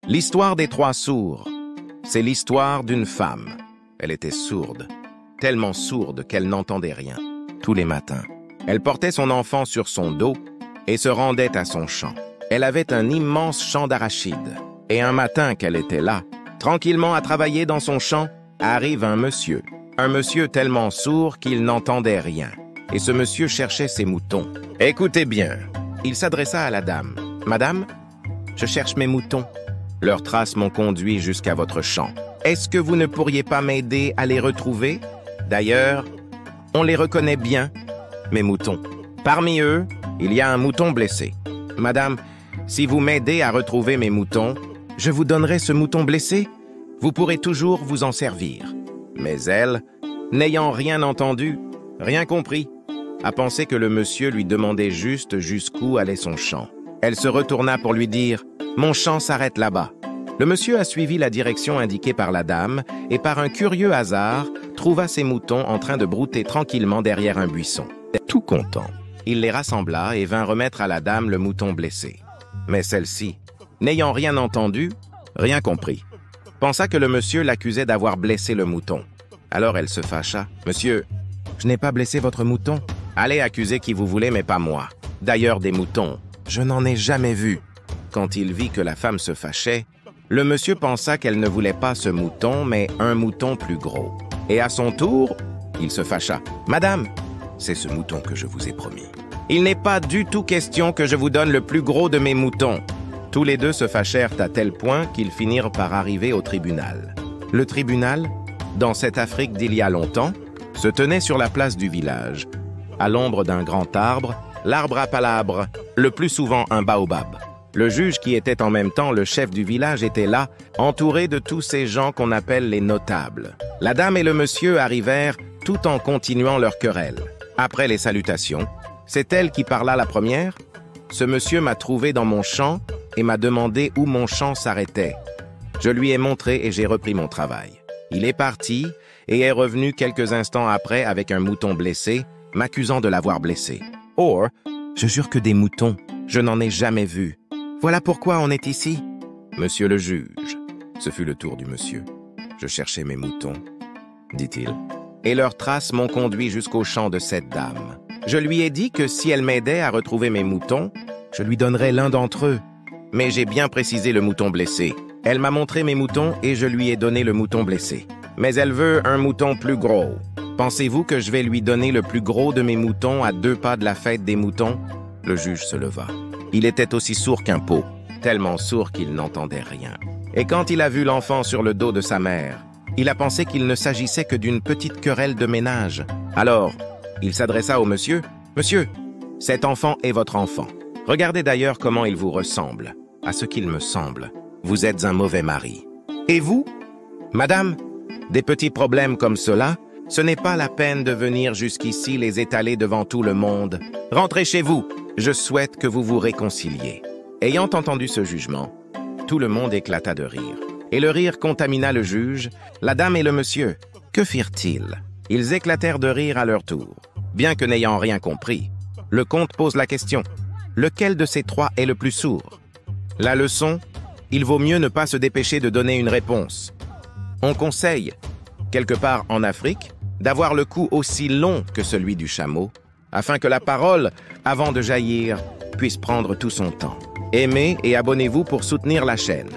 L'histoire des trois sourds. C'est l'histoire d'une femme. Elle était sourde, tellement sourde qu'elle n'entendait rien. Tous les matins, elle portait son enfant sur son dos et se rendait à son champ. Elle avait un immense champ d'arachides. Et un matin qu'elle était là, tranquillement à travailler dans son champ, arrive un monsieur. Un monsieur tellement sourd qu'il n'entendait rien. Et ce monsieur cherchait ses moutons. Écoutez bien, il s'adressa à la dame. « Madame, je cherche mes moutons. Leurs traces m'ont conduit jusqu'à votre champ. Est-ce que vous ne pourriez pas m'aider à les retrouver? D'ailleurs, on les reconnaît bien, mes moutons. Parmi eux, il y a un mouton blessé. Madame, si vous m'aidez à retrouver mes moutons, je vous donnerai ce mouton blessé. Vous pourrez toujours vous en servir. » Mais elle, n'ayant rien entendu, rien compris, a pensé que le monsieur lui demandait juste jusqu'où allait son champ. Elle se retourna pour lui dire « Mon champ s'arrête là-bas ». Le monsieur a suivi la direction indiquée par la dame et par un curieux hasard, trouva ses moutons en train de brouter tranquillement derrière un buisson. Tout content, il les rassembla et vint remettre à la dame le mouton blessé. Mais celle-ci, n'ayant rien entendu, rien compris, pensa que le monsieur l'accusait d'avoir blessé le mouton. Alors elle se fâcha. « Monsieur, je n'ai pas blessé votre mouton. Allez accuser qui vous voulez, mais pas moi. D'ailleurs, des moutons, je n'en ai jamais vu. » Quand il vit que la femme se fâchait, le monsieur pensa qu'elle ne voulait pas ce mouton, mais un mouton plus gros. Et à son tour, il se fâcha. « Madame, c'est ce mouton que je vous ai promis. Il n'est pas du tout question que je vous donne le plus gros de mes moutons. » Tous les deux se fâchèrent à tel point qu'ils finirent par arriver au tribunal. Le tribunal, dans cette Afrique d'il y a longtemps, se tenait sur la place du village, à l'ombre d'un grand arbre, l'arbre à palabres, le plus souvent un baobab. Le juge qui était en même temps le chef du village était là, entouré de tous ces gens qu'on appelle les notables. La dame et le monsieur arrivèrent tout en continuant leur querelle. Après les salutations, c'est elle qui parla la première. « Ce monsieur m'a trouvé dans mon champ et m'a demandé où mon champ s'arrêtait. Je lui ai montré et j'ai repris mon travail. Il est parti et est revenu quelques instants après avec un mouton blessé, m'accusant de l'avoir blessé. Or, je jure que des moutons, je n'en ai jamais vu. Voilà pourquoi on est ici. » Monsieur le juge, ce fut le tour du monsieur. « Je cherchais mes moutons, dit-il, et leurs traces m'ont conduit jusqu'au champ de cette dame. Je lui ai dit que si elle m'aidait à retrouver mes moutons, je lui donnerais l'un d'entre eux. Mais j'ai bien précisé le mouton blessé. Elle m'a montré mes moutons et je lui ai donné le mouton blessé. Mais elle veut un mouton plus gros. Pensez-vous que je vais lui donner le plus gros de mes moutons à 2 pas de la fête des moutons? » Le juge se leva. Il était aussi sourd qu'un pot, tellement sourd qu'il n'entendait rien. Et quand il a vu l'enfant sur le dos de sa mère, il a pensé qu'il ne s'agissait que d'une petite querelle de ménage. Alors, il s'adressa au monsieur. « Monsieur, cet enfant est votre enfant. Regardez d'ailleurs comment il vous ressemble. À ce qu'il me semble, vous êtes un mauvais mari. Et vous, madame, des petits problèmes comme cela, ce n'est pas la peine de venir jusqu'ici les étaler devant tout le monde. Rentrez chez vous. Je souhaite que vous vous réconciliez. » Ayant entendu ce jugement, tout le monde éclata de rire. Et le rire contamina le juge, la dame et le monsieur. Que firent-ils? Ils éclatèrent de rire à leur tour. Bien que n'ayant rien compris, le comte pose la question. Lequel de ces trois est le plus sourd? La leçon, il vaut mieux ne pas se dépêcher de donner une réponse. On conseille, quelque part en Afrique, d'avoir le cou aussi long que celui du chameau, afin que la parole, avant de jaillir, puisse prendre tout son temps. Aimez et abonnez-vous pour soutenir la chaîne.